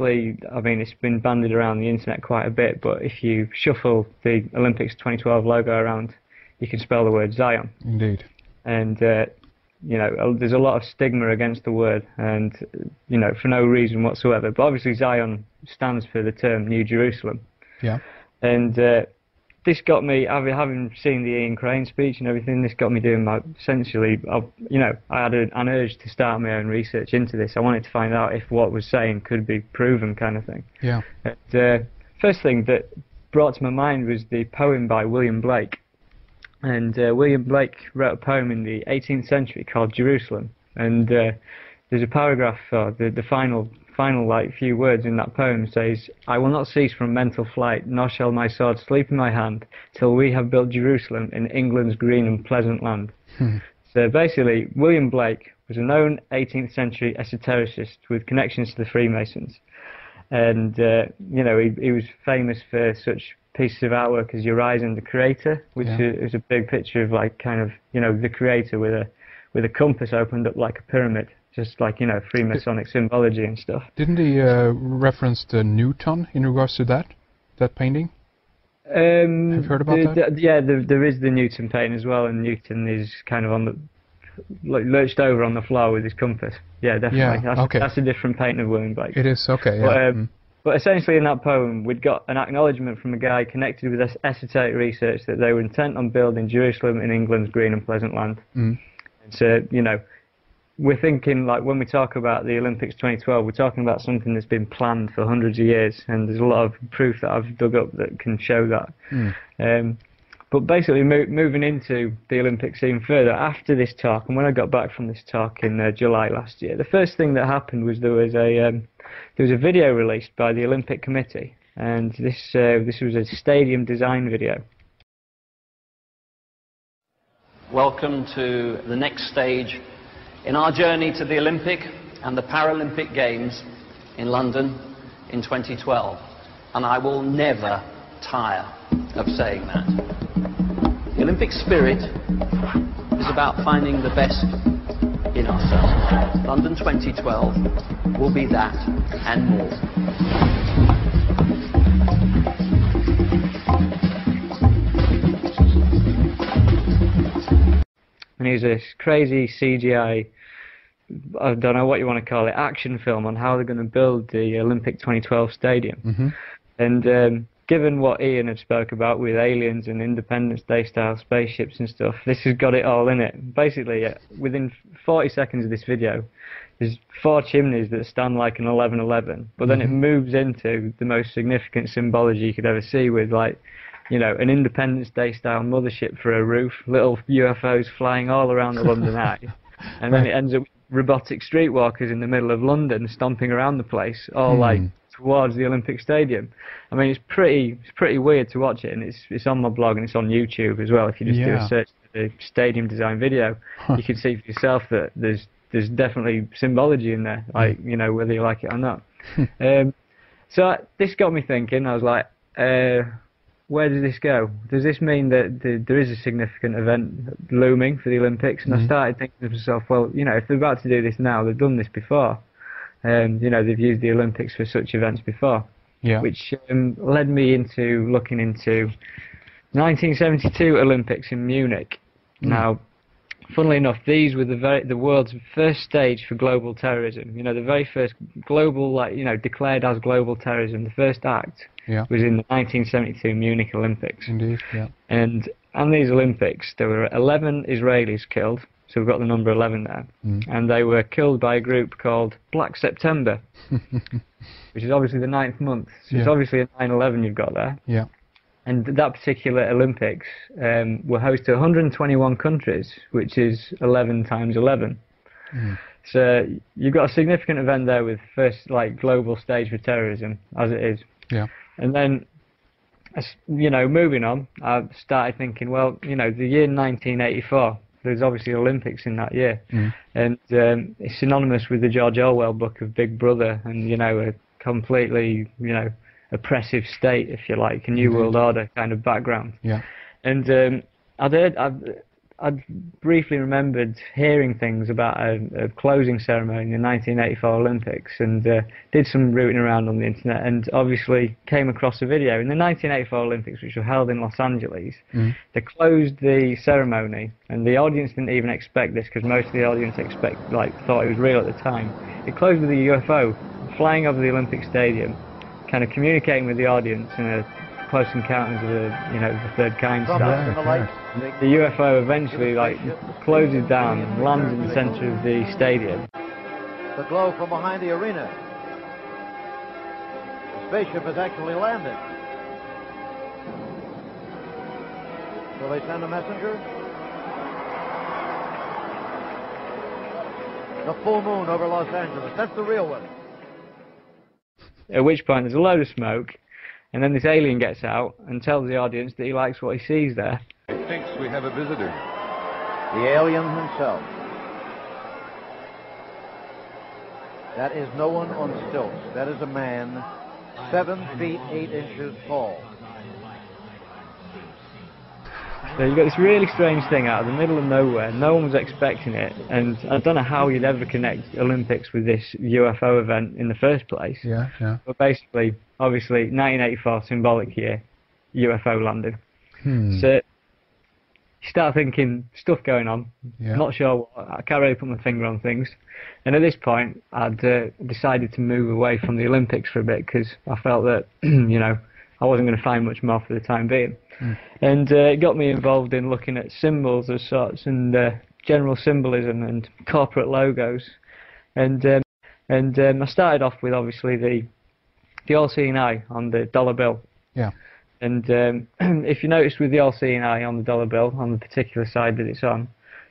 I mean, it's been bandied around the internet quite a bit, but if you shuffle the Olympics 2012 logo around, you can spell the word Zion. Indeed. And, you know, there's a lot of stigma against the word, and, you know, for no reason whatsoever. But obviously Zion stands for the term New Jerusalem. Yeah. And this got me, having seen the Ian Crane speech and everything, this got me doing my, essentially, you know, I had an urge to start my own research into this. I wanted to find out if what was saying could be proven, kind of thing. Yeah. And, first thing that brought to my mind was the poem by William Blake. And William Blake wrote a poem in the 18th century called Jerusalem. And there's a paragraph, the final like few words in that poem says, "I will not cease from mental flight, nor shall my sword sleep in my hand, till we have built Jerusalem in England's green and pleasant land." So basically, William Blake was a known 18th century esotericist with connections to the Freemasons. And, you know, he was famous for such pieces of artwork as Uriah and the Creator, which is a big picture of, like, kind of, you know, the Creator with a compass opened up like a pyramid. Just like, you know, Freemasonic symbology and stuff. Didn't he reference the Newton in regards to that painting? Have you heard about that? Yeah, there is the Newton painting as well, and Newton is kind of on the, like, lurched over on the floor with his compass. Yeah, definitely. Yeah, That's a different painting of William Blake. It is, okay, yeah. But essentially in that poem, we'd got an acknowledgement from a guy connected with esoteric research that they were intent on building Jerusalem in England's green and pleasant land. So, you know, we're thinking, like, when we talk about the Olympics 2012, we're talking about something that's been planned for hundreds of years, and there's a lot of proof that I've dug up that can show that. But basically, moving into the Olympic scene further, after this talk, and when I got back from this talk in July last year, the first thing that happened was there was a video released by the Olympic Committee, and this was a stadium design video. Welcome to the next stage in our journey to the Olympic and the Paralympic Games in London in 2012. And I will never tire of saying that. The Olympic spirit is about finding the best in ourselves. London 2012 will be that and more. And here's this crazy CGI, I don't know what you want to call it, action film on how they're going to build the Olympic 2012 stadium. And given what Ian had spoke about with aliens and Independence Day style spaceships and stuff, this has got it all in it. Basically, within 40 seconds of this video, there's 4 chimneys that stand like an 1111, but then it moves into the most significant symbology you could ever see with, like, you know, an Independence Day style mothership for a roof, little UFOs flying all around the London Eye, and then it ends up with robotic streetwalkers in the middle of London stomping around the place, all like towards the Olympic Stadium. I mean, it's pretty weird to watch it, and it's on my blog and it's on YouTube as well. If you just do a search for the stadium design video, you can see for yourself that there's definitely symbology in there, like, you know, whether you like it or not. So this got me thinking. I was like, where does this go? Does this mean that there is a significant event looming for the Olympics? And I started thinking to myself, well, you know, if they're about to do this now, they've done this before. You know, they've used the Olympics for such events before. Which led me into looking into 1972 Olympics in Munich. Now, funnily enough, these were the world's first stage for global terrorism. You know, the very first global, like, you know, declared as global terrorism. The first act was in the 1972 Munich Olympics. Indeed, yeah. And on these Olympics, there were 11 Israelis killed. So we've got the number 11 there. And they were killed by a group called Black September, which is obviously the 9th month. So it's obviously a 9/11 you've got there. And that particular Olympics were host to 121 countries, which is 11 times 11. So you've got a significant event there with first, like, global stage for terrorism, as it is. And then, you know, moving on, I started thinking, well, you know, the year 1984, there's obviously Olympics in that year. And it's synonymous with the George Orwell book of Big Brother and, you know, a completely, you know, oppressive state, if you like, a New World Order kind of background. And I I'd briefly remembered hearing things about a closing ceremony in the 1984 Olympics, and did some rooting around on the internet, and obviously came across a video. In the 1984 Olympics, which were held in Los Angeles, they closed the ceremony, and the audience didn't even expect this, because most of the audience thought it was real at the time. It closed with a UFO flying over the Olympic Stadium, kind of communicating with the audience in a Close Encounters of the Third Kind style. The UFO eventually closes down and lands in the center of the stadium. The glow from behind the arena. The spaceship has actually landed. Will they send a messenger? The full moon over Los Angeles. That's the real one. At which point there's a load of smoke, and then this alien gets out and tells the audience that he likes what he sees there. He thinks we have a visitor. The alien himself. That is no one on stilts. That is a man 7 feet 8 inches tall. So you've got this really strange thing out of the middle of nowhere. No one was expecting it, and I don't know how you'd ever connect Olympics with this UFO event in the first place. Yeah. But basically, obviously, 1984 symbolic year, UFO landing. So you start thinking, stuff going on. Yeah. Not sure what. I can't really put my finger on things. And at this point, I'd decided to move away from the Olympics for a bit, because I felt that, I wasn't going to find much more for the time being. And it got me involved in looking at symbols of sorts, and general symbolism and corporate logos. And I started off with obviously the all-seeing eye on the dollar bill. Yeah. And if you notice with the all-seeing eye on the dollar bill, on the particular side that it's on,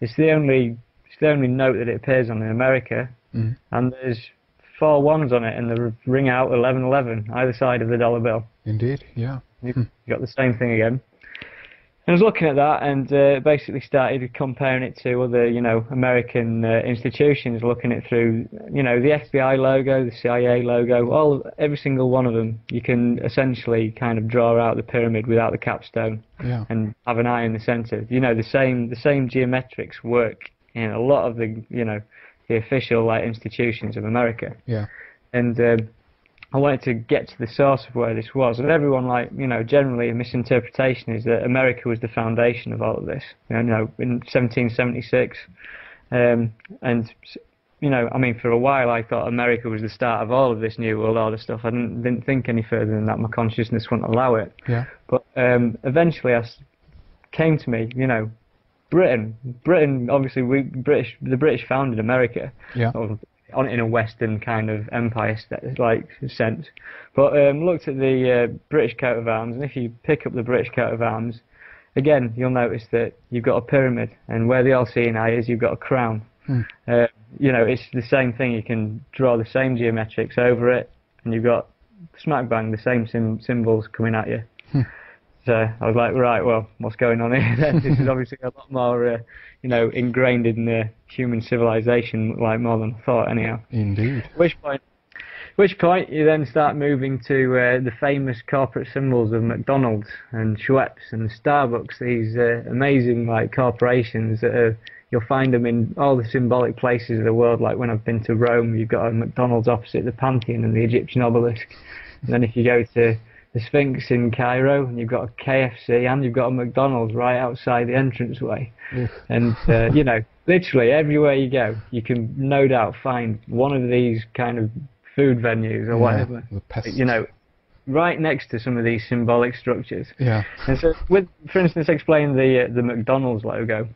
it's the only note that it appears on in America, and there's 4 ones on it, and they ring out 1111 either side of the dollar bill. Indeed, yeah. You got the same thing again. And I was looking at that, and basically started comparing it to other, American institutions, looking it through, the FBI logo, the CIA logo, every single one of them. You can essentially kind of draw out the pyramid without the capstone, and have an eye in the center. The same geometrics work in a lot of the official institutions of America. Yeah. And I wanted to get to the source of where this was, and everyone, generally a misinterpretation is that America was the foundation of all of this. In 1776, and for a while I thought America was the start of all of this New World Order stuff. I didn't think any further than that. My consciousness wouldn't allow it. Yeah. But eventually, came to me, Britain. Obviously, the British founded America. Yeah. In a Western kind of empire sense, but looked at the British coat of arms, and if you pick up the British coat of arms, again you'll notice that you've got a pyramid, and where the all-seeing eye is, you've got a crown. It's the same thing. You can draw the same geometrics over it, and you've got smack bang the same symbols coming at you. So I was like, right, well, what's going on here then? This is obviously a lot more, ingrained in the human civilization, more than I thought, anyhow. Indeed. Which point you then start moving to the famous corporate symbols of McDonald's and Schweppes and Starbucks, these amazing corporations that you'll find them in all the symbolic places of the world. Like when I've been to Rome, you've got a McDonald's opposite the Pantheon and the Egyptian obelisk. And then if you go to the Sphinx in Cairo, and you've got a KFC, and you've got a McDonald's right outside the entranceway. And, literally everywhere you go, you can no doubt find one of these kind of food venues or whatever, right next to some of these symbolic structures. Yeah. And so, for instance, explain the McDonald's logo.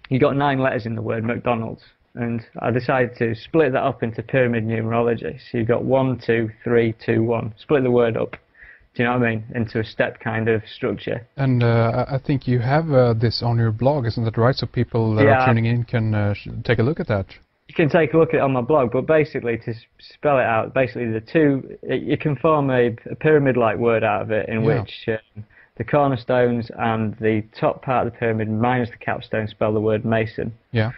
You got 9 letters in the word McDonald's, and I decided to split that up into pyramid numerology. So you've got 1, 2, 3, 2, 1. Split the word up. Do you know what I mean? Into a step kind of structure. And I think you have this on your blog, isn't that right? So people that are tuning in can take a look at that. You can take a look at it on my blog, but basically, to spell it out, basically you can form a pyramid-like word out of it, in which the cornerstones and the top part of the pyramid minus the capstone spell the word Mason. Yeah.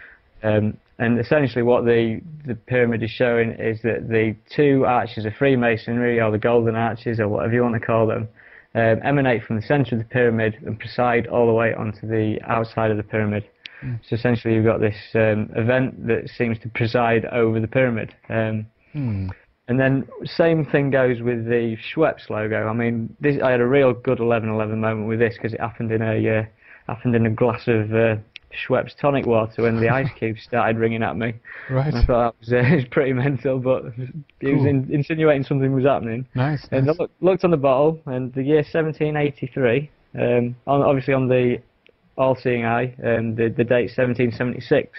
And essentially what the pyramid is showing is that the 2 arches of Freemasonry, or the golden arches, or whatever you want to call them, emanate from the centre of the pyramid and preside all the way onto the outside of the pyramid. So essentially you've got this event that seems to preside over the pyramid. And then same thing goes with the Schweppes logo. I mean, I had a real good 11/11 moment with this because it happened in a glass of Schweppes tonic water when the ice cubes started ringing at me. Right. And I thought that was pretty mental, but it was insinuating something was happening. Nice. And I looked on the bottle, and the year 1783, obviously on the all-seeing eye, the date 1776.